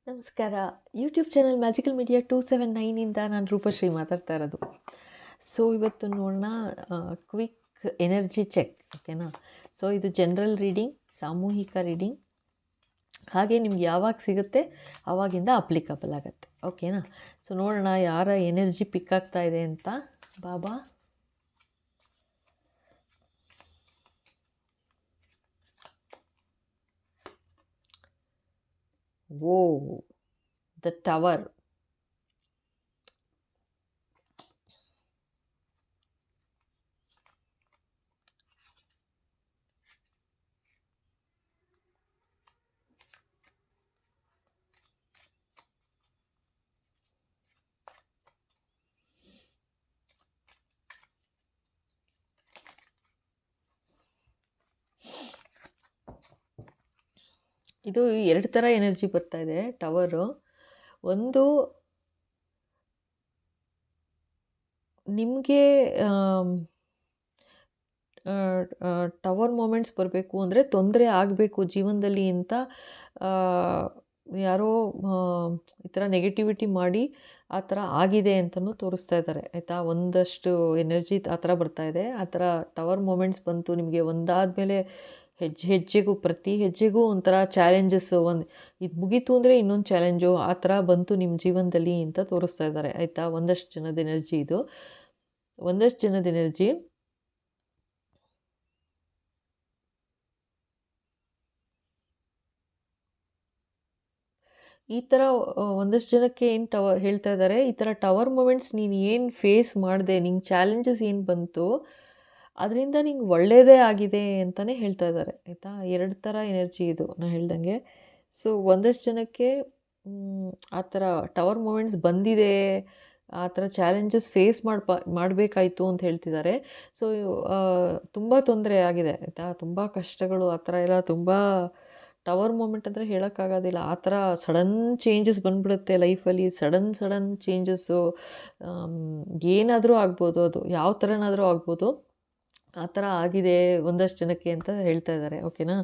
ನಮಸ್ಕಾರ. YouTube channel magical media 279 ಇಂದ ನಾನು ರೂಪಶ್ರೀ ಮಾತಾಡ್ತಾ ಇರೋದು. ಸೊ ಇವತ್ತು ನೋಡೋಣ ಕ್ವಿಕ್ ಎನರ್ಜಿ ಚೆಕ್. ಓಕೆನಾ? ಸೊ ಇದು ಜನರಲ್ ರೀಡಿಂಗ್, ಸಾಮೂಹಿಕ ರೀಡಿಂಗ್. ಹಾಗೆ ನಿಮ್ಗೆ ಯಾವಾಗ ಸಿಗುತ್ತೆ ಆವಾಗಿಂದ ಅಪ್ಲಿಕಬಲ್ ಆಗುತ್ತೆ. ಓಕೆನಾ? ಸೊ ನೋಡೋಣ ಯಾರ ಎನರ್ಜಿ ಪಿಕ್ ಆಗ್ತಾ ಇದೆ ಅಂತ. ಬಾಬಾ, ಓ ದ ಟವರ್. ಇದು ಎರಡು ಥರ ಎನರ್ಜಿ ಬರ್ತಾ ಇದೆ ಟವರು. ಒಂದು, ನಿಮಗೆ ಟವರ್ ಮೂಮೆಂಟ್ಸ್ ಬರಬೇಕು ಅಂದರೆ ತೊಂದರೆ ಆಗಬೇಕು ಜೀವನದಲ್ಲಿ ಅಂತ ಯಾರೋ ಈ ಥರ ನೆಗೆಟಿವಿಟಿ ಮಾಡಿ ಆ ಥರ ಆಗಿದೆ ಅಂತಲೂ ತೋರಿಸ್ತಾ ಇದ್ದಾರೆ, ಆಯಿತಾ? ಒಂದಷ್ಟು ಎನರ್ಜಿ ಆ ಥರ ಬರ್ತಾ ಇದೆ. ಆ ಥರ ಟವರ್ ಮೂಮೆಂಟ್ಸ್ ಬಂತು ನಿಮಗೆ. ಒಂದಾದಮೇಲೆ ಹೆಜ್ಜೆಗೂ ಪ್ರತಿ ಹೆಜ್ಜೆಗೂ ಒಂಥರ ಚಾಲೆಂಜಸ್ಸು. ಇದು ಮುಗೀತು ಅಂದರೆ ಇನ್ನೊಂದು ಚಾಲೆಂಜು ಆ ಥರ ಬಂತು ನಿಮ್ಮ ಜೀವನದಲ್ಲಿ ಅಂತ ತೋರಿಸ್ತಾ ಇದ್ದಾರೆ, ಆಯಿತಾ? ಒಂದಷ್ಟು ಜನದ ಎನರ್ಜಿ ಇದು. ಒಂದಷ್ಟು ಜನದ ಎನರ್ಜಿ ಈ ಥರ. ಒಂದಷ್ಟು ಜನಕ್ಕೆ ಏನು ಹೇಳ್ತಾ ಇದ್ದಾರೆ, ಈ ಥರ ಟವರ್ ಮೂಮೆಂಟ್ಸ್ ನೀನು ಏನು ಫೇಸ್ ಮಾಡಿದೆ, ನಿಂಗೆ ಚಾಲೆಂಜಸ್ ಏನು ಬಂತು ಅದರಿಂದ ನಿಂಗೆ ಒಳ್ಳೆಯದೇ ಆಗಿದೆ ಅಂತಲೇ ಹೇಳ್ತಾ ಇದ್ದಾರೆ, ಆಯಿತಾ? ಎರಡು ಥರ ಎನರ್ಜಿ ಇದು ನಾನು ಹೇಳ್ದಂಗೆ. ಸೊ ಒಂದಷ್ಟು ಜನಕ್ಕೆ ಆ ಥರ ಟವರ್ ಮೂಮೆಂಟ್ಸ್ ಬಂದಿದೆ, ಆ ಥರ ಚಾಲೆಂಜಸ್ ಫೇಸ್ ಮಾಡಬೇಕಾಯ್ತು ಅಂತ ಹೇಳ್ತಿದ್ದಾರೆ. ಸೊ ತುಂಬ ತೊಂದರೆ ಆಗಿದೆ, ಆಯಿತಾ? ತುಂಬ ಕಷ್ಟಗಳು ಆ ಥರ ಎಲ್ಲ. ತುಂಬ ಟವರ್ ಮೂಮೆಂಟ್ ಅಂದರೆ ಹೇಳೋಕ್ಕಾಗೋದಿಲ್ಲ. ಆ ಥರ ಸಡನ್ ಚೇಂಜಸ್ ಬಂದುಬಿಡುತ್ತೆ ಲೈಫಲ್ಲಿ. ಸಡನ್ ಚೇಂಜಸ್ಸು ಏನಾದರೂ ಆಗ್ಬೋದು, ಅದು ಯಾವ ಥರನಾದರೂ ಆಗ್ಬೋದು. ಆ ಥರ ಆಗಿದೆ ಒಂದಷ್ಟು ಜನಕ್ಕೆ ಅಂತ ಹೇಳ್ತಾ ಇದ್ದಾರೆ, ಓಕೆನಾ?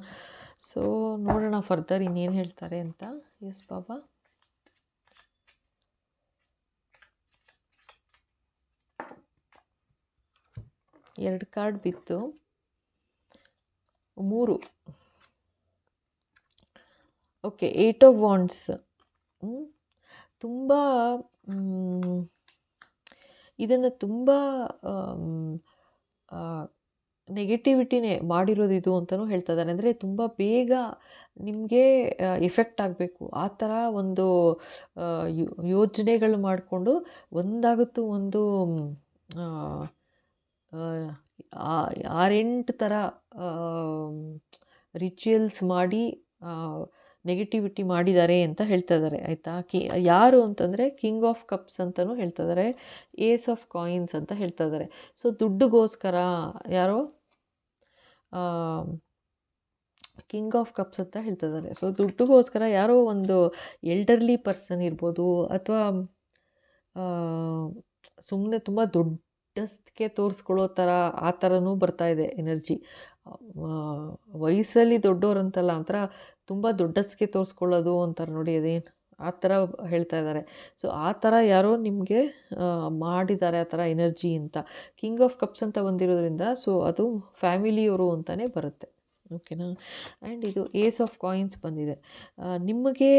ಸೊ ನೋಡೋಣ ಫರ್ದರ್ ಇನ್ನೇನು ಹೇಳ್ತಾರೆ ಅಂತ. ಎಸ್ ಬಾಬಾ. ಎರಡು ಕಾರ್ಡ್ ಬಿತ್ತು, 3. Okay, 8 of wands. ತುಂಬ ಇದನ್ನು ತುಂಬ ನೆಗೆಟಿವಿಟಿನೇ ಮಾಡಿರೋದು ಇದು ಅಂತಲೂ ಹೇಳ್ತಾ ಇದ್ದಾರೆ. ಅಂದರೆ ತುಂಬ ಬೇಗ ನಿಮಗೆ ಎಫೆಕ್ಟ್ ಆಗಬೇಕು ಆ ಥರ ಒಂದು ಯೋಜನೆಗಳು ಮಾಡಿಕೊಂಡು ಒಂದಾಗುತ್ತೋ ಒಂದು 6-8 ಥರ ರಿಚುವಲ್ಸ್ ಮಾಡಿ ನೆಗೆಟಿವಿಟಿ ಮಾಡಿದ್ದಾರೆ ಅಂತ ಹೇಳ್ತಾ ಇದ್ದಾರೆ, ಆಯಿತಾ? ಯಾರು ಅಂತಂದರೆ ಕಿಂಗ್ ಆಫ್ ಕಪ್ಸ್ ಅಂತಲೂ ಹೇಳ್ತಾ ಇದ್ದಾರೆ, ಏಸ್ ಆಫ್ ಕಾಯಿನ್ಸ್ ಅಂತ ಹೇಳ್ತಾ ಇದ್ದಾರೆ. ಸೊ ದುಡ್ಡುಗೋಸ್ಕರ ಯಾರೋ ಕಿಂಗ್ ಆಫ್ ಕಪ್ಸ್ ಅಂತ ಹೇಳ್ತಾ ಇದ್ದಾರೆ. ಸೊ ದುಡ್ಡುಗೋಸ್ಕರ ಯಾರೋ ಒಂದು ಎಲ್ಡರ್ಲಿ ಪರ್ಸನ್ ಇರ್ಬೋದು, ಅಥವಾ ಸುಮ್ಮನೆ ತುಂಬ ದೊಡ್ಡಸ್ತಿಕೆ ತೋರಿಸ್ಕೊಳ್ಳೋ ಥರ ಆ ಥರನೂ ಬರ್ತಾ ಇದೆ ಎನರ್ಜಿ. ವಯಸ್ಸಲ್ಲಿ ದೊಡ್ಡೋರಂತಲ್ಲ, ಒಂಥರ ತುಂಬ ದೊಡ್ಡಸ್ತಿಕೆ ತೋರಿಸ್ಕೊಳ್ಳೋದು ಅಂತಾರೆ ನೋಡಿ, ಅದೇನು ಆ ಥರ ಹೇಳ್ತಾ ಇದ್ದಾರೆ. ಸೊ ಆ ಥರ ಯಾರೋ ನಿಮಗೆ ಮಾಡಿದ್ದಾರೆ ಆ ಥರ ಎನರ್ಜಿ ಅಂತ. ಕಿಂಗ್ ಆಫ್ ಕಪ್ಸ್ ಅಂತ ಬಂದಿರೋದ್ರಿಂದ ಸೊ ಅದು ಫ್ಯಾಮಿಲಿಯವರು ಅಂತಲೇ ಬರುತ್ತೆ, ಓಕೆನಾ? ಆ್ಯಂಡ್ ಇದು ಏಸ್ ಆಫ್ ಕಾಯಿನ್ಸ್ ಬಂದಿದೆ. ನಿಮಗೆ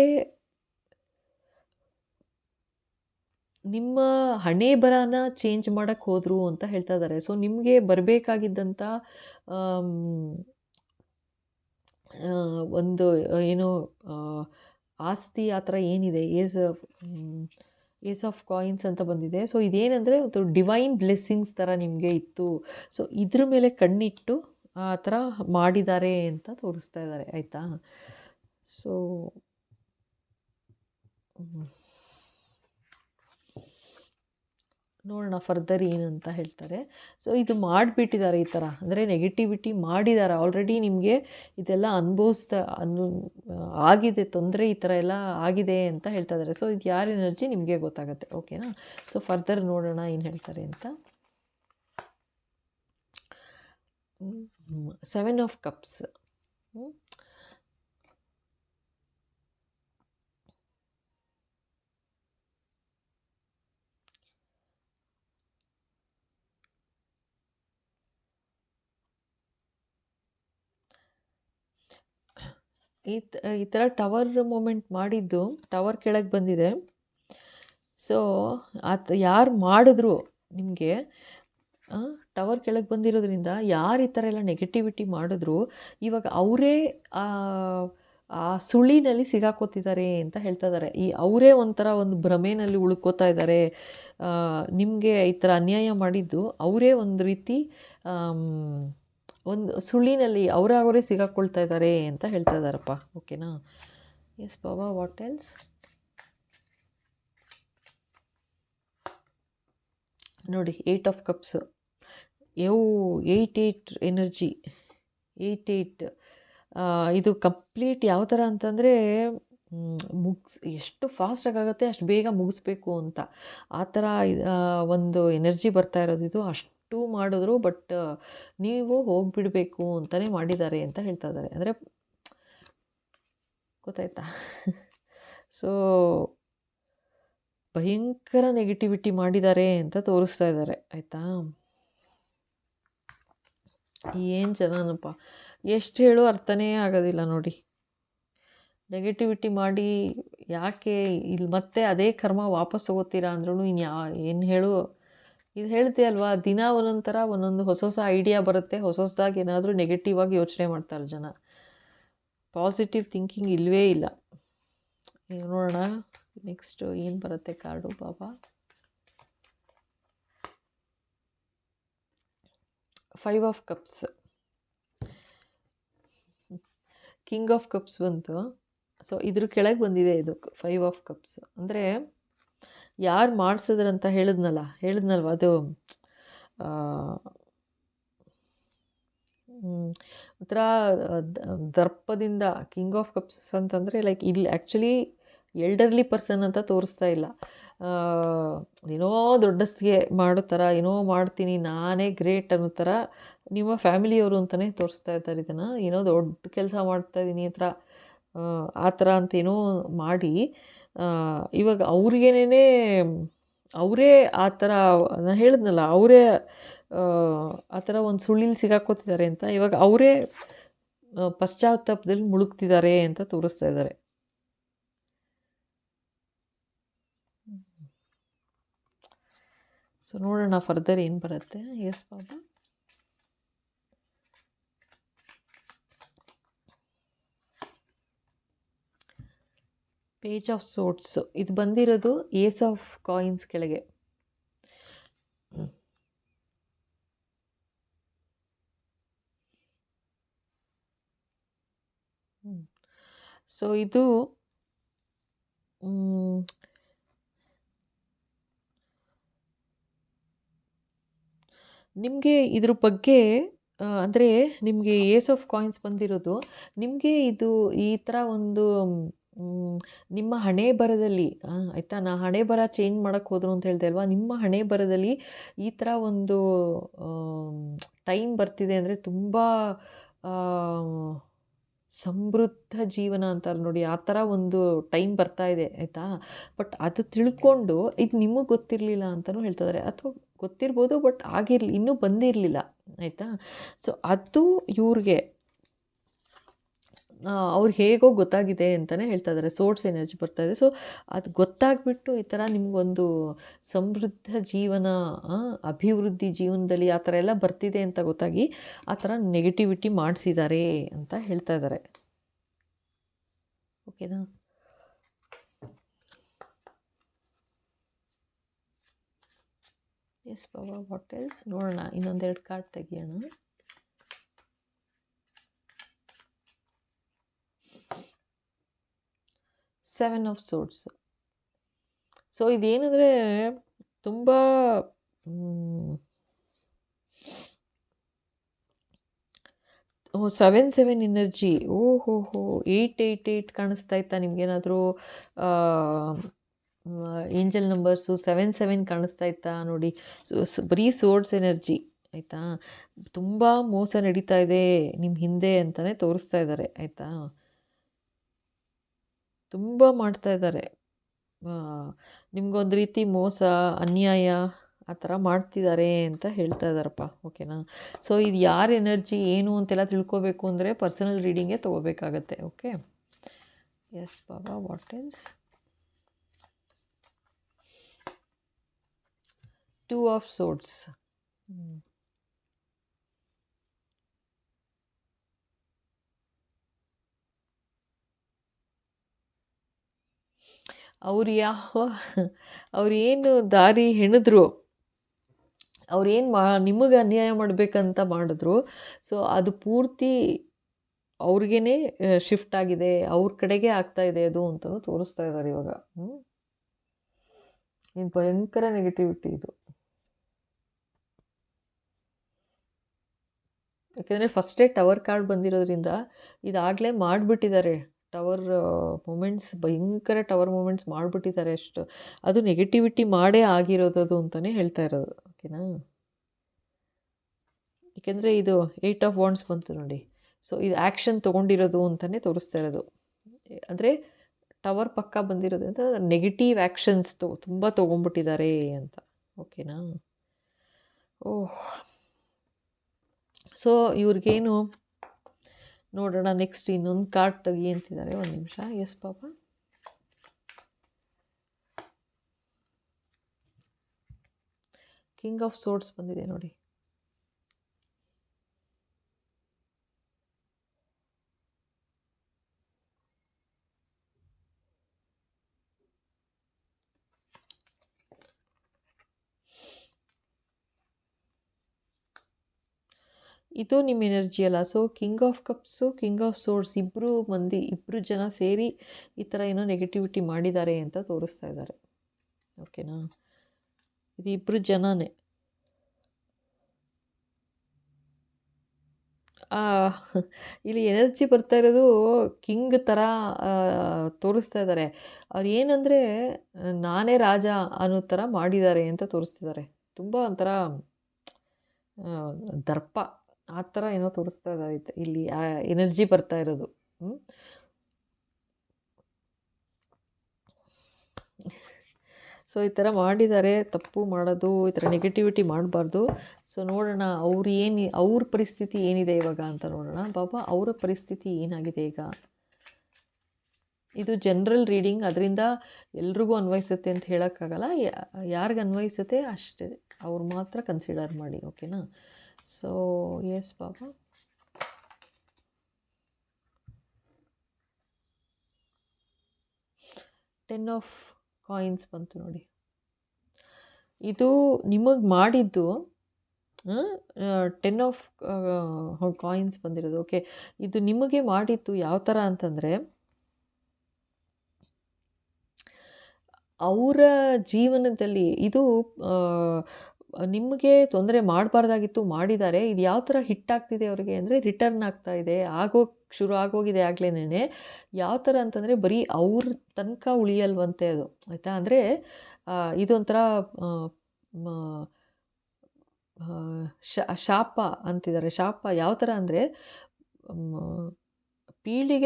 ನಿಮ್ಮ ಹಣೆ ಬರಹನ ಚೇಂಜ್ ಮಾಡೋಕ್ಕೆ ಹೋದರು ಅಂತ ಹೇಳ್ತಾ ಇದ್ದಾರೆ. ಸೊ ನಿಮಗೆ ಬರಬೇಕಾಗಿದ್ದಂಥ ಒಂದು ಏನು ಆಸ್ತಿ ಆ ಥರ ಏನಿದೆ, ಏಸ್ ಆಫ್ ಕಾಯಿನ್ಸ್ ಅಂತ ಬಂದಿದೆ. ಸೊ ಇದೇನೆಂದರೆ ಒಂದು ಡಿವೈನ್ ಬ್ಲೆಸ್ಸಿಂಗ್ಸ್ ಥರ ನಿಮಗೆ ಇತ್ತು. ಸೊ ಇದ್ರ ಮೇಲೆ ಕಣ್ಣಿಟ್ಟು ಆ ಥರ ಮಾಡಿದ್ದಾರೆ ಅಂತ ತೋರಿಸ್ತಾ ಇದ್ದಾರೆ, ಆಯಿತಾ? ಸೊ ನೋಡೋಣ ಫರ್ದರ್ ಏನಂತ ಹೇಳ್ತಾರೆ. ಸೊ ಇದು ಮಾಡಿಬಿಟ್ಟಿದ್ದಾರೆ ಈ ಥರ, ಅಂದರೆ ನೆಗೆಟಿವಿಟಿ ಮಾಡಿದ್ದಾರೆ ಆಲ್ರೆಡಿ. ನಿಮಗೆ ಇದೆಲ್ಲ ಆಗಿದೆ, ತೊಂದರೆ ಈ ಥರ ಎಲ್ಲ ಆಗಿದೆ ಅಂತ ಹೇಳ್ತಾ ಇದ್ದಾರೆ. ಸೊ ಇದು ಯಾರ ಎನರ್ಜಿ ನಿಮಗೆ ಗೊತ್ತಾಗುತ್ತೆ, ಓಕೆನಾ? ಸೊ ಫರ್ದರ್ ನೋಡೋಣ ಏನು ಹೇಳ್ತಾರೆ ಅಂತ. 7 ಆಫ್ ಕಪ್ಸ್. ಈ ಥರ ಟವರ್ ಮೂಮೆಂಟ್ ಮಾಡಿದ್ದು ಟವರ್ ಕೆಳಗೆ ಬಂದಿದೆ. ಸೊ ಯಾರು ಮಾಡಿದ್ರು ನಿಮಗೆ ಟವರ್ ಕೆಳಗೆ ಬಂದಿರೋದ್ರಿಂದ ಯಾರು ಈ ಥರ ಎಲ್ಲ ನೆಗೆಟಿವಿಟಿ ಮಾಡಿದ್ರು ಇವಾಗ ಅವರೇ ಆ ಸುಳಿನಲ್ಲಿ ಸಿಗಾಕೋತಿದ್ದಾರೆ ಅಂತ ಹೇಳ್ತಾ ಇದ್ದಾರೆ. ಅವರೇ ಒಂಥರ ಒಂದು ಭ್ರಮೆನಲ್ಲಿ ಉಳ್ಕೋತಾ ಇದ್ದಾರೆ. ನಿಮಗೆ ಈ ಥರ ಅನ್ಯಾಯ ಮಾಡಿದ್ದು ಅವರೇ ಒಂದು ರೀತಿ ಒಂದು ಸುಳಿನಲ್ಲಿ ಅವರೇ ಸಿಗಾಕೊಳ್ತಾ ಇದ್ದಾರೆ ಅಂತ ಹೇಳ್ತಾ ಇದ್ದಾರಪ್ಪ. ಓಕೆನಾ? ಎಸ್ ಬಾಬಾ, ವಾಟ್ ಎಲ್ಸ್? ನೋಡಿ 8 ಆಫ್ ಕಪ್ಸ್, 8 ಎನರ್ಜಿ, 8 ಇದು ಕಂಪ್ಲೀಟ್ ಯಾವ ಥರ ಅಂತಂದರೆ ಎಷ್ಟು ಫಾಸ್ಟಾಗಿ ಆಗುತ್ತೆ ಅಷ್ಟು ಬೇಗ ಮುಗಿಸ್ಬೇಕು ಅಂತ ಆ ಥರ ಒಂದು ಎನರ್ಜಿ ಬರ್ತಾ ಇರೋದು ಇದು. ಅಷ್ಟು ಮಾಡಿದ್ರು ಬಟ್ ನೀವು ಹೋಗಿಬಿಡಬೇಕು ಅಂತಲೇ ಮಾಡಿದ್ದಾರೆ ಅಂತ ಹೇಳ್ತಾ ಇದ್ದಾರೆ. ಅಂದರೆ ಗೊತ್ತಾಯ್ತಾ? ಸೊ ಭಯಂಕರ ನೆಗೆಟಿವಿಟಿ ಮಾಡಿದ್ದಾರೆ ಅಂತ ತೋರಿಸ್ತಾ ಇದ್ದಾರೆ. ಆಯಿತಾ? ಏನು ಜನನಪ್ಪ, ಎಷ್ಟು ಹೇಳೋ ಅರ್ಥನೇ ಆಗೋದಿಲ್ಲ ನೋಡಿ. ನೆಗೆಟಿವಿಟಿ ಮಾಡಿ ಯಾಕೆ ಇಲ್ಲಿ ಮತ್ತೆ ಅದೇ ಕರ್ಮ ವಾಪಸ್ ತಗೋತೀರಾ ಅಂದ್ರೂ ಏನು ಹೇಳು, ಇದು ಹೇಳ್ತೀಯ ಅಲ್ವಾ, ದಿನ ಒಂದೊಂದು ಥರ ಒಂದೊಂದು ಹೊಸ ಹೊಸ ಐಡಿಯಾ ಬರುತ್ತೆ. ಹೊಸದಾಗಿ ಏನಾದರೂ ನೆಗೆಟಿವ್ ಆಗಿ ಯೋಚನೆ ಮಾಡ್ತಾರೆ ಜನ. ಪಾಸಿಟಿವ್ ಥಿಂಕಿಂಗ್ ಇಲ್ಲವೇ ಇಲ್ಲ. ನೋಡೋಣ ನೆಕ್ಸ್ಟ್ ಏನು ಬರುತ್ತೆ card Baba. 5 of cups, king of cups ಬಂತು. ಸೊ ಇದ್ರ ಕೆಳಗೆ ಬಂದಿದೆ ಇದು 5 ಆಫ್ ಕಪ್ಸ್. ಅಂದರೆ ಯಾರು ಮಾಡಿಸಿದ್ರಂತ ಹೇಳಿದ್ನಲ್ವ ಅದು ಒಂಥರ ದರ್ಪದಿಂದ. ಕಿಂಗ್ ಆಫ್ ಕಪ್ಸ್ ಅಂತಂದರೆ ಲೈಕ್ ಇಲ್ಲಿ ಆ್ಯಕ್ಚುಲಿ ಎಲ್ಡರ್ಲಿ ಪರ್ಸನ್ ಅಂತ ತೋರಿಸ್ತಾ ಇಲ್ಲ. ಏನೋ ದೊಡ್ಡಸ್ತಿಗೆ ಮಾಡೋ ಥರ, ಏನೋ ಮಾಡ್ತೀನಿ ನಾನೇ ಗ್ರೇಟ್ ಅನ್ನೋ ಥರ ನಿಮ್ಮ ಫ್ಯಾಮಿಲಿಯವರು ಅಂತಲೇ ತೋರಿಸ್ತಾ ಇದ್ದಾರೆ ಇದನ್ನು. ಏನೋ ದೊಡ್ಡ ಕೆಲಸ ಮಾಡ್ತಾಯಿದ್ದೀನಿ ಆ ಥರ ಅಂತೇನೋ ಮಾಡಿ ಇವಾಗ ಅವ್ರಿಗೇನೇ ಅವರೇ ಆ ಥರ ನಾನು ಹೇಳಿದ್ನಲ್ಲ, ಅವರೇ ಆ ಥರ ಒಂದು ಸುಳಿಲಿ ಸಿಗಾಕೋತಿದ್ದಾರೆ ಅಂತ ಇವಾಗ ಅವರೇ ಪಶ್ಚಾತ್ತಾಪದಲ್ಲಿ ಮುಳುಗ್ತಿದ್ದಾರೆ ಅಂತ ತೋರಿಸ್ತಾ ಇದ್ದಾರೆ. ಸೊ ನೋಡೋಣ ಫರ್ದರ್ ಏನು ಬರುತ್ತೆ. ಎಸ್ ಬಾಬಾ. ಪೇಜ್ ಆಫ್ ಸೋಟ್ಸ್ ಇದು ಬಂದಿರೋದು ಏಸ್ ಆಫ್ ಕಾಯಿನ್ಸ್ ಕೆಳಗೆ. ಸೊ ಇದು ನಿಮಗೆ ಇದ್ರ ಬಗ್ಗೆ ಅಂದರೆ ನಿಮಗೆ ಏಸ್ ಆಫ್ ಕಾಯಿನ್ಸ್ ಬಂದಿರೋದು ನಿಮಗೆ ಇದು ಈ ಥರ ಒಂದು ನಿಮ್ಮ ಹಣೆ ಬರದಲ್ಲಿ ಆಯಿತಾ, ನಾ ಹಣೆ ಬರ ಚೇಂಜ್ ಮಾಡೋಕ್ಕೆ ಹೋದ್ರು ಅಂತ ಹೇಳ್ದೆ ಅಲ್ವಾ, ನಿಮ್ಮ ಹಣೆ ಬರದಲ್ಲಿ ಈ ಥರ ಒಂದು ಟೈಮ್ ಬರ್ತಿದೆ. ಅಂದರೆ ತುಂಬ ಸಮೃದ್ಧ ಜೀವನ ಅಂತಾರೆ ನೋಡಿ, ಆ ಥರ ಒಂದು ಟೈಮ್ ಬರ್ತಾ ಇದೆ ಆಯಿತಾ. ಬಟ್ ಅದು ತಿಳ್ಕೊಂಡು ಇದು ನಿಮಗೆ ಗೊತ್ತಿರಲಿಲ್ಲ ಅಂತಲೂ ಹೇಳ್ತಿದ್ದಾರೆ, ಅಥವಾ ಗೊತ್ತಿರ್ಬೋದು ಬಟ್ ಇನ್ನೂ ಬಂದಿರಲಿಲ್ಲ ಆಯಿತಾ. ಸೊ ಅದು ಇವ್ರಿಗೆ ಅವ್ರಿಗೆ ಹೇಗೋ ಗೊತ್ತಾಗಿದೆ ಅಂತಲೇ ಹೇಳ್ತಾ ಇದ್ದಾರೆ. ಸೋರ್ಸ್ ಎನರ್ಜಿ ಬರ್ತಾ ಇದೆ. ಸೊ ಅದು ಗೊತ್ತಾಗ್ಬಿಟ್ಟು ಈ ಥರ ನಿಮಗೊಂದು ಸಮೃದ್ಧ ಜೀವನ, ಅಭಿವೃದ್ಧಿ ಜೀವನದಲ್ಲಿ ಆ ಥರ ಎಲ್ಲ ಬರ್ತಿದೆ ಅಂತ ಗೊತ್ತಾಗಿ ಆ ಥರ ನೆಗೆಟಿವಿಟಿ ಮಾಡಿಸಿದ್ದಾರೆ ಅಂತ ಹೇಳ್ತಾ ಇದ್ದಾರೆ. ಓಕೆನಾ? ಎಸ್ ಬಾಬಾ, ವಾಟ್ ಎಲ್ಸ್? ನೋಡೋಣ, ಇನ್ನೊಂದೆರಡು ಕಾರ್ಡ್ ತೆಗಿಯೋಣ. Seven of swords. ಸೊ ಇದೇನಂದರೆ ತುಂಬ 7 ಎನರ್ಜಿ. ಓಹೋ 8 ಕಾಣಿಸ್ತಾ ಇತ್ತಾ ನಿಮಗೇನಾದರೂ? ಏಂಜಲ್ ನಂಬರ್ಸು 7 ಕಾಣಿಸ್ತಾ ಇತ್ತಾ ನೋಡಿ. ಬರೀ ಸೋರ್ಟ್ಸ್ ಎನರ್ಜಿ ಆಯಿತಾ. ತುಂಬ ಮೋಸ ನಡೀತಾ ಇದೆ ನಿಮ್ಮ ಹಿಂದೆ ಅಂತಲೇ ತೋರಿಸ್ತಾ ಇದ್ದಾರೆ ಆಯಿತಾ. ತುಂಬ ಮಾಡ್ತಾ ಇದ್ದಾರೆ ನಿಮಗೊಂದು ರೀತಿ ಮೋಸ, ಅನ್ಯಾಯ ಆ ಥರ ಮಾಡ್ತಿದ್ದಾರೆ ಅಂತ ಹೇಳ್ತಾ ಇದ್ದಾರಪ್ಪ. ಓಕೆನಾ? ಸೊ ಇದು ಯಾರ ಎನರ್ಜಿ ಏನು ಅಂತೆಲ್ಲ ತಿಳ್ಕೊಬೇಕು ಅಂದರೆ ಪರ್ಸನಲ್ ರೀಡಿಂಗೇ ತೊಗೋಬೇಕಾಗತ್ತೆ. ಓಕೆ. ಎಸ್ ಬಾಬಾ, ವಾಟ್ ಎಲ್ಸ್? 2 of swords. ಅವ್ರು ಏನು ದಾರಿ ಹೆಣಿದ್ರು, ಅವ್ರೇನು ನಿಮಗೆ ಅನ್ಯಾಯ ಮಾಡಬೇಕಂತ ಮಾಡಿದ್ರು, ಸೊ ಅದು ಪೂರ್ತಿ ಅವ್ರಿಗೇ ಶಿಫ್ಟ್ ಆಗಿದೆ, ಅವ್ರ ಕಡೆಗೆ ಆಗ್ತಾ ಇದೆ ಅದು ಅಂತಲೂ ತೋರಿಸ್ತಾ ಇದ್ದಾರೆ ಇವಾಗ. ಇದು ಭಯಂಕರ ನೆಗೆಟಿವಿಟಿ ಇದು. ಯಾಕೆಂದರೆ ಫಸ್ಟೇ ಟವರ್ ಕಾರ್ಡ್ ಬಂದಿರೋದ್ರಿಂದ ಇದಾಗಲೇ ಮಾಡಿಬಿಟ್ಟಿದ್ದಾರೆ. ಟವರ್ ಮೂಮೆಂಟ್ಸ್, ಭಯಂಕರ ಟವರ್ ಮೂಮೆಂಟ್ಸ್ ಮಾಡಿಬಿಟ್ಟಿದ್ದಾರೆ. ಅಷ್ಟು ಅದು ನೆಗೆಟಿವಿಟಿ ಮಾಡೇ ಆಗಿರೋದು ಅಂತಲೇ ಹೇಳ್ತಾ ಇರೋದು. ಓಕೆನಾ? ಏಕೆಂದರೆ ಇದು 8 ಆಫ್ ವಾಂಡ್ಸ್ ಬಂತು ನೋಡಿ. ಸೊ ಇದು ಆ್ಯಕ್ಷನ್ ತೊಗೊಂಡಿರೋದು ಅಂತಲೇ ತೋರಿಸ್ತಾ ಇರೋದು. ಅಂದರೆ ಟವರ್ ಪಕ್ಕ ಬಂದಿರೋದ್ರಿಂದ ನೆಗೆಟಿವ್ ಆ್ಯಕ್ಷನ್ಸ್ ತುಂಬ ತೊಗೊಂಡ್ಬಿಟ್ಟಿದ್ದಾರೆ ಅಂತ. ಓಕೆನಾ? ಓಹ್, ಸೊ ಇವ್ರಿಗೇನು ನೋಡೋಣ. ನೆಕ್ಸ್ಟ್ ಇನ್ನೊಂದು ಕಾರ್ಡ್ ತೆಗಿ ಅಂತಿದ್ದಾರೆ. ಒಂದು ನಿಮಿಷ. ಎಸ್ ಪಾಪ. ಕಿಂಗ್ ಆಫ್ ಸೋರ್ಡ್ಸ್ ಬಂದಿದೆ ನೋಡಿ. ಇದು ನಿಮ್ಮ ಎನರ್ಜಿ ಅಲ್ಲ. So king of cups, king of swords, ಇಬ್ಬರು ಜನ ಸೇರಿ ಈ ಥರ ಏನೋ ನೆಗೆಟಿವಿಟಿ ಮಾಡಿದ್ದಾರೆ ಅಂತ ತೋರಿಸ್ತಾ ಇದ್ದಾರೆ. ಓಕೆನಾ? ಇದು ಇಬ್ಬರು ಜನನೇ. ಇಲ್ಲಿ ಎನರ್ಜಿ ಬರ್ತಾ ಇರೋದು ಕಿಂಗ್ ಥರ ತೋರಿಸ್ತಾ ಇದ್ದಾರೆ. ಅವ್ರು ಏನಂದರೆ ನಾನೇ ರಾಜ ಅನ್ನೋ ಥರ ಮಾಡಿದ್ದಾರೆ ಅಂತ ತೋರಿಸ್ತಿದ್ದಾರೆ. ತುಂಬ ಒಂಥರ ದರ್ಪ ಆ ಥರ ಏನೋ ತೋರಿಸ್ತಾ ಇದ್ದಾರೆ ಇಲ್ಲಿ. ಆ ಎನರ್ಜಿ ಬರ್ತಾ ಇರೋದು. ಸೊ ಈ ಥರ ಮಾಡಿದ್ದಾರೆ. ತಪ್ಪು ಮಾಡೋದು, ಈ ಥರ ನೆಗೆಟಿವಿಟಿ ಮಾಡಬಾರ್ದು. ಸೊ ನೋಡೋಣ ಅವ್ರ ಪರಿಸ್ಥಿತಿ ಏನಿದೆ ಇವಾಗ ಅಂತ ನೋಡೋಣ. ಬಾಬಾ, ಅವರ ಪರಿಸ್ಥಿತಿ ಏನಾಗಿದೆ ಈಗ? ಇದು ಜನರಲ್ ರೀಡಿಂಗ್, ಅದರಿಂದ ಎಲ್ರಿಗೂ ಅನ್ವಯಿಸುತ್ತೆ ಅಂತ ಹೇಳೋಕ್ಕಾಗಲ್ಲ. ಯಾರಿಗೆ ಅನ್ವಯಿಸುತ್ತೆ ಅಷ್ಟೇ ಅವ್ರು ಮಾತ್ರ ಕನ್ಸಿಡರ್ ಮಾಡಿ. ಓಕೆನಾ? ಸೊ ಎಸ್ ಬಾಬಾ. ಟೆನ್ ಆಫ್ ಕಾಯಿನ್ಸ್ ಬಂತು ನೋಡಿ. ಇದು ನಿಮಗೆ ಮಾಡಿದ್ದು 10 ಆಫ್ ಕಾಯಿನ್ಸ್ ಬಂದಿರೋದು. ಓಕೆ, ಇದು ನಿಮಗೆ ಮಾಡಿದ್ದು ಯಾವ ಥರ ಅಂತಂದರೆ, ಅವರ ಜೀವನದಲ್ಲಿ ಇದು ನಿಮಗೆ ತೊಂದರೆ ಮಾಡಬಾರ್ದಾಗಿತ್ತು, ಮಾಡಿದ್ದಾರೆ. ಇದು ಯಾವ ಥರ ಹಿಟ್ ಆಗ್ತಿದೆ ಅವರಿಗೆ ಅಂದರೆ ರಿಟರ್ನ್ ಆಗ್ತಾ ಇದೆ, ಶುರು ಆಗೋಗಿದೆ ಆಗ್ಲೇನೆ. ಯಾವ ಥರ ಅಂತಂದರೆ ಬರೀ ಅವ್ರ ತನಕ ಉಳಿಯಲ್ವಂತೆ ಅದು, ಆಯಿತಾ? ಅಂದರೆ ಇದೊಂಥರ ಶಾಪ ಅಂತಿದ್ದಾರೆ. ಶಾಪ ಯಾವ ಥರ ಅಂದರೆ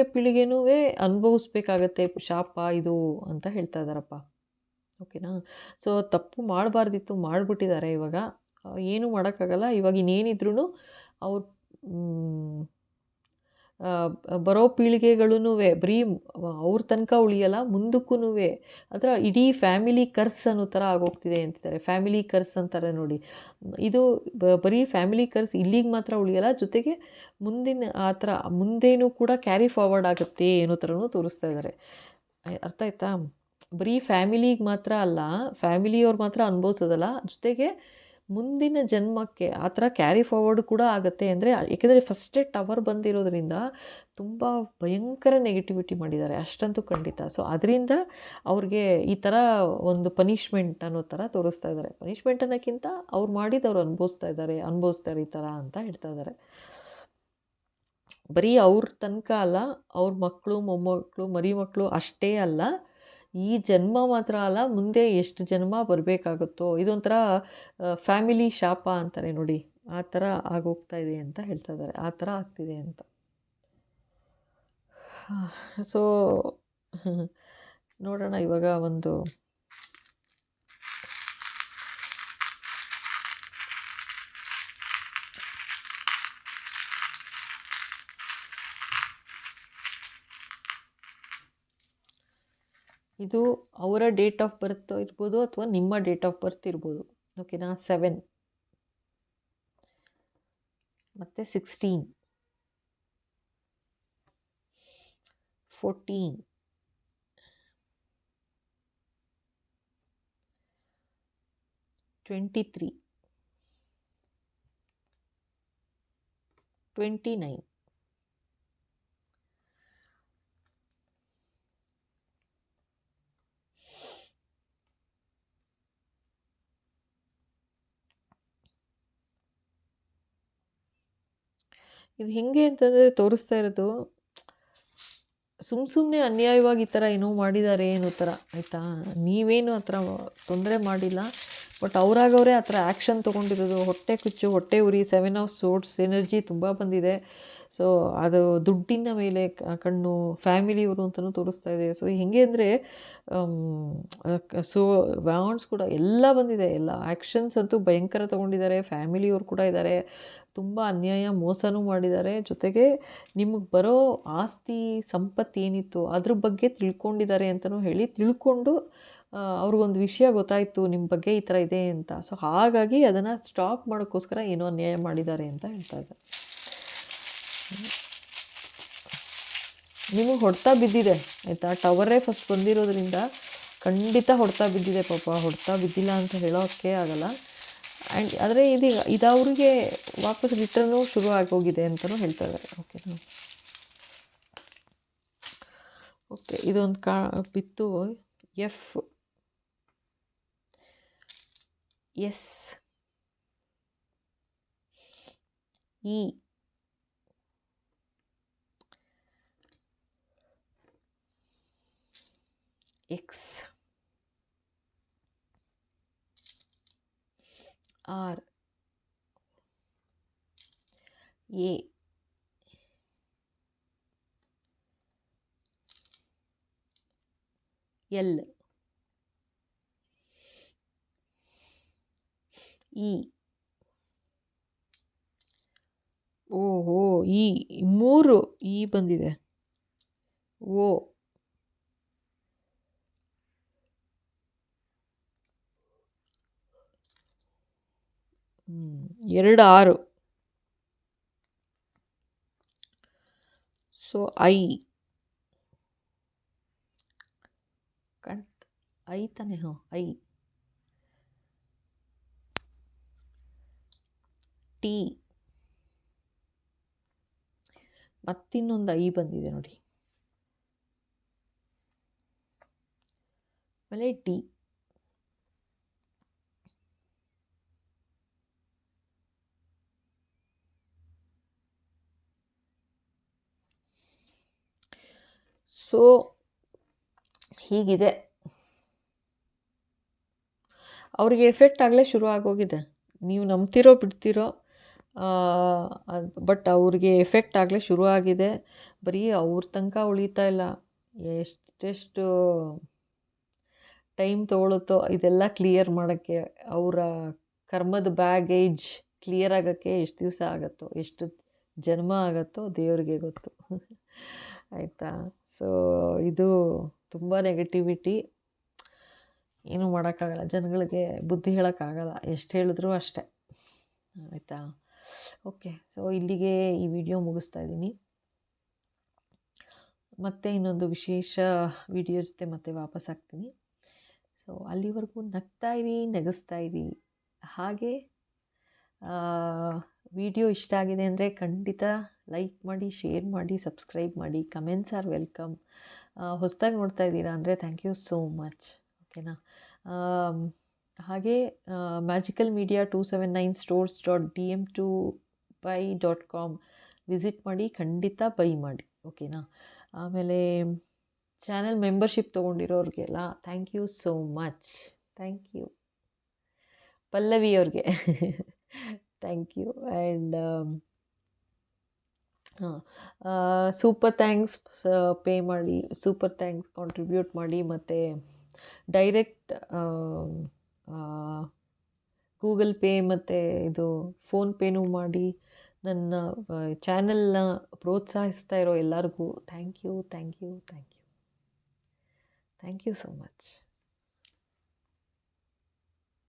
ಪೀಳಿಗೆನೂ ಅನುಭವಿಸ್ಬೇಕಾಗತ್ತೆ ಶಾಪ ಇದು ಅಂತ ಹೇಳ್ತಾ ಇದ್ದಾರಪ್ಪ. ಓಕೆನಾ? ಸೊ ತಪ್ಪು ಮಾಡಬಾರ್ದಿತ್ತು, ಮಾಡಿಬಿಟ್ಟಿದ್ದಾರೆ. ಇವಾಗ ಏನೂ ಮಾಡೋಕ್ಕಾಗಲ್ಲ. ಇವಾಗ ಇನ್ನೇನಿದ್ರೂ ಅವ್ರು ಬರೋ ಪೀಳಿಗೆಗಳೂ ಬರೀ ಅವ್ರ ತನಕ ಉಳಿಯಲ್ಲ, ಮುಂದಕ್ಕೂ ಅದರ ಇಡೀ ಫ್ಯಾಮಿಲಿ ಕರ್ಸ್ ಅನ್ನೋ ಥರ ಆಗೋಗ್ತಿದೆ ಅಂತಿದ್ದಾರೆ. ಫ್ಯಾಮಿಲಿ ಕರ್ಸ್ ಅಂತಾರೆ ನೋಡಿ. ಇದು ಬರೀ ಫ್ಯಾಮಿಲಿ ಕರ್ಸ್ ಇಲ್ಲಿಗೆ ಮಾತ್ರ ಉಳಿಯಲ್ಲ, ಜೊತೆಗೆ ಮುಂದಿನ ಆ ಥರ ಮುಂದೇನೂ ಕೂಡ ಕ್ಯಾರಿ ಫಾರ್ವರ್ಡ್ ಆಗುತ್ತೆ ಅನ್ನೋ ಥರನೂ ತೋರಿಸ್ತಾ ಇದ್ದಾರೆ. ಅರ್ಥ ಆಯ್ತಾ? ಬರೀ ಫ್ಯಾಮಿಲಿಗೆ ಮಾತ್ರ ಅಲ್ಲ, ಫ್ಯಾಮಿಲಿಯವ್ರು ಮಾತ್ರ ಅನುಭವಿಸೋದಲ್ಲ, ಜೊತೆಗೆ ಮುಂದಿನ ಜನ್ಮಕ್ಕೆ ಆ ಥರ ಕ್ಯಾರಿ ಫಾರ್ವರ್ಡ್ ಕೂಡ ಆಗುತ್ತೆ. ಅಂದರೆ ಏಕೆಂದರೆ ಫಸ್ಟೇ ಟವರ್ ಬಂದಿರೋದ್ರಿಂದ ತುಂಬ ಭಯಂಕರ ನೆಗೆಟಿವಿಟಿ ಮಾಡಿದ್ದಾರೆ, ಅಷ್ಟಂತೂ ಖಂಡಿತ. ಸೊ ಅದರಿಂದ ಅವ್ರಿಗೆ ಈ ಥರ ಒಂದು ಪನಿಷ್ಮೆಂಟ್ ಅನ್ನೋ ಥರ ತೋರಿಸ್ತಾ ಇದ್ದಾರೆ. ಪನಿಷ್ಮೆಂಟ್ ಅನ್ನೋಕ್ಕಿಂತ ಅವ್ರು ಮಾಡಿದ್ದು ಅವ್ರು ಅನುಭವಿಸ್ತಾರೆ ಈ ಥರ ಅಂತ ಹೇಳ್ತಾ ಇದ್ದಾರೆ. ಬರೀ ಅವ್ರ ತನಕ ಅಲ್ಲ, ಅವ್ರ ಮಕ್ಕಳು, ಮೊಮ್ಮಕ್ಕಳು, ಮರಿ ಮಕ್ಕಳು ಅಷ್ಟೇ ಅಲ್ಲ, ಈ ಜನ್ಮ ಮಾತ್ರ ಅಲ್ಲ, ಮುಂದೆ ಎಷ್ಟು ಜನ್ಮ ಬರಬೇಕಾಗುತ್ತೋ, ಇದೊಂಥರ ಫ್ಯಾಮಿಲಿ ಶಾಪ ಅಂತಾರೆ ನೋಡಿ, ಆ ಥರ ಆಗೋಗ್ತಾ ಇದೆ ಅಂತ ಹೇಳ್ತಾ ಇದ್ದಾರೆ. ಆ ಥರ ಆಗ್ತಿದೆ ಅಂತ. ಸೊ ನೋಡೋಣ ಇವಾಗ ಒಂದು ಇದು ಅವರ ಡೇಟ್ ಆಫ್ ಬರ್ತ್ ಇರ್ಬೋದು ಅಥವಾ ನಿಮ್ಮ ಡೇಟ್ ಆಫ್ ಬರ್ತ್ ಇರ್ಬೋದು. ಓಕೆನಾ? 7 ಮತ್ತು 16, 14, 23, 29. ಇದು ಹೆಂಗೆ ಅಂತಂದರೆ ತೋರಿಸ್ತಾ ಇರೋದು ಸುಮ್ಮನೆ ಅನ್ಯಾಯವಾಗಿ ಈ ಥರ ಏನೋ ಮಾಡಿದ್ದಾರೆ ಅನ್ನೋ ಥರ, ಆಯಿತಾ? ನೀವೇನು ಆ ಥರ ತೊಂದರೆ ಮಾಡಿಲ್ಲ, ಬಟ್ ಅವರಾಗವರೇ ಆ ಥರ ಆ್ಯಕ್ಷನ್ ತೊಗೊಂಡಿರೋದು. ಹೊಟ್ಟೆ ಕಿಚ್ಚು, ಹೊಟ್ಟೆ ಉರಿ, 7 ಆಫ್ ಸೋರ್ಡ್ಸ್ ಎನರ್ಜಿ ತುಂಬ ಬಂದಿದೆ. ಸೊ ಅದು ದುಡ್ಡಿನ ಮೇಲೆ ಕಣ್ಣು, ಫ್ಯಾಮಿಲಿಯವರು ಅಂತಲೂ ತೋರಿಸ್ತಾ ಇದೆ. ಸೊ ಹೆಂಗೆ ಅಂದರೆ ಸೊ ವ್ಯಾಂಡ್ಸ್ ಕೂಡ ಎಲ್ಲ ಬಂದಿದೆ. ಎಲ್ಲ ಆ್ಯಕ್ಷನ್ಸ್ ಅಂತೂ ಭಯಂಕರ ತೊಗೊಂಡಿದ್ದಾರೆ. ಫ್ಯಾಮಿಲಿಯವರು ಕೂಡ ಇದ್ದಾರೆ. ತುಂಬ ಅನ್ಯಾಯ ಮೋಸನೂ ಮಾಡಿದ್ದಾರೆ. ಜೊತೆಗೆ ನಿಮಗೆ ಬರೋ ಆಸ್ತಿ ಸಂಪತ್ತು ಏನಿತ್ತು ಅದ್ರ ಬಗ್ಗೆ ತಿಳ್ಕೊಂಡಿದ್ದಾರೆ ಅಂತಲೂ ಹೇಳಿ, ತಿಳ್ಕೊಂಡು ಅವ್ರಿಗೊಂದು ವಿಷಯ ಗೊತ್ತಾಯಿತು ನಿಮ್ಮ ಬಗ್ಗೆ ಈ ಥರ ಇದೆ ಅಂತ. ಸೊ ಹಾಗಾಗಿ ಅದನ್ನು ಸ್ಟಾಪ್ ಮಾಡೋಕ್ಕೋಸ್ಕರ ಏನೋ ಅನ್ಯಾಯ ಮಾಡಿದ್ದಾರೆ ಅಂತ ಹೇಳ್ತಾ ಇದ್ದಾರೆ. ನಿಮಗೆ ಹೊಡೆತ ಬಿದ್ದಿದೆ, ಆಯಿತಾ? ಟವರೇ ಫಸ್ಟ್ ಬಂದಿರೋದ್ರಿಂದ ಖಂಡಿತ ಹೊಡೆತ ಬಿದ್ದಿದೆ. ಪಾಪ ಹೊಡೆತ ಬಿದ್ದಿಲ್ಲ ಅಂತ ಹೇಳೋಕ್ಕೆ ಆಗಲ್ಲ. ಆ್ಯಂಡ್ ಆದರೆ ಇದು ಅವ್ರಿಗೆ ವಾಪಸ್ ರಿಟರ್ನು ಶುರು ಆಗೋಗಿದೆ ಅಂತಲೂ ಹೇಳ್ತಾ ಇದ್ದಾರೆ. ಓಕೆನಾ? ಓಕೆ, ಇದೊಂದು ಬಿತ್ತು F, S, E, X, R, A, L, E, ಓಹೋ, ಈ 3 ಇ ಬಂದಿದೆ. ಓ, 2 6. ಸೊ ಐ ತಾನೆ? ಹಾಂ, ಐ, ಟಿ, ಮತ್ತಿನ್ನೊಂದು ಐ ಬಂದಿದೆ ನೋಡಿ, ಆಮೇಲೆ ಡಿ. ಸೊ ಹೀಗಿದೆ. ಅವ್ರಿಗೆ ಎಫೆಕ್ಟ್ ಆಗಲೇ ಶುರು ಆಗೋಗಿದೆ. ನೀವು ನಂಬ್ತಿರೋ ಬಿಡ್ತಿರೋ, ಬಟ್ ಅವ್ರಿಗೆ ಎಫೆಕ್ಟ್ ಆಗಲೇ ಶುರು ಆಗಿದೆ. ಬರೀ ಅವ್ರ ತನಕ ಉಳಿತಾ ಇಲ್ಲ. ಎಷ್ಟೆಷ್ಟು ಟೈಮ್ ತೊಗೊಳುತ್ತೋ ಇದೆಲ್ಲ ಕ್ಲಿಯರ್ ಮಾಡೋಕ್ಕೆ, ಅವರ ಕರ್ಮದ ಬ್ಯಾಗೇಜ್ ಕ್ಲಿಯರ್ ಆಗೋಕ್ಕೆ ಎಷ್ಟು ದಿವಸ ಆಗುತ್ತೋ, ಎಷ್ಟು ಜನ್ಮ ಆಗುತ್ತೋ ದೇವ್ರಿಗೆ ಗೊತ್ತು. ಆಯಿತಾ? ಸೊ ಇದು ತುಂಬ ನೆಗೆಟಿವಿಟಿ. ಏನೂ ಮಾಡೋಕ್ಕಾಗಲ್ಲ, ಜನಗಳಿಗೆ ಬುದ್ಧಿ ಹೇಳೋಕ್ಕಾಗಲ್ಲ, ಎಷ್ಟು ಹೇಳಿದ್ರೂ ಅಷ್ಟೇ. ಆಯಿತಾ? ಓಕೆ, ಸೊ ಇಲ್ಲಿಗೆ ಈ ವಿಡಿಯೋ ಮುಗಿಸ್ತಾ ಇದ್ದೀನಿ. ಮತ್ತೆ ಇನ್ನೊಂದು ವಿಶೇಷ ವಿಡಿಯೋ ಜೊತೆ ಮತ್ತೆ ವಾಪಸ್ ಆಗ್ತೀನಿ. ಸೊ ಅಲ್ಲಿವರೆಗೂ ನಗ್ತಾ ಇರಿ, ನಗಿಸ್ತಾ ಇರಿ. ಹಾಗೆ ವಿಡಿಯೋ ಇಷ್ಟ ಆಗಿದೆ ಅಂದರೆ ಖಂಡಿತ ಲೈಕ್ ಮಾಡಿ, ಶೇರ್ ಮಾಡಿ, ಸಬ್ಸ್ಕ್ರೈಬ್ ಮಾಡಿ. Comments are welcome. ಹೊಸದಾಗಿ ನೋಡ್ತಾ ಇದ್ದೀರಾ ಅಂದರೆ ಥ್ಯಾಂಕ್ ಯು ಸೋ ಮಚ್. ಓಕೆನಾ? ಹಾಗೆ ಮ್ಯಾಜಿಕಲ್ ಮೀಡಿಯಾ 279 stores.dm2buy.com ವಿಸಿಟ್ ಮಾಡಿ, ಖಂಡಿತ ಬೈ ಮಾಡಿ. ಓಕೆನಾ? ಆಮೇಲೆ ಚಾನಲ್ ಮೆಂಬರ್ಶಿಪ್ ತೊಗೊಂಡಿರೋರಿಗೆಲ್ಲ thank you so much. Thank you. Pallavi ಅವ್ರಿಗೆ thank you. And super thanks pay ಮಾಡಿ, ಸೂಪರ್ ಥ್ಯಾಂಕ್ಸ್ ಕಾಂಟ್ರಿಬ್ಯೂಟ್ ಮಾಡಿ, ಮತ್ತು ಡೈರೆಕ್ಟ್ ಗೂಗಲ್ ಪೇ ಮತ್ತು ಇದು ಫೋನ್ಪೇನೂ ಮಾಡಿ ನನ್ನ ಚಾನಲ್ನ ಪ್ರೋತ್ಸಾಹಿಸ್ತಾ ಇರೋ ಎಲ್ಲರಿಗೂ thank you, thank you, thank you. Thank you so much.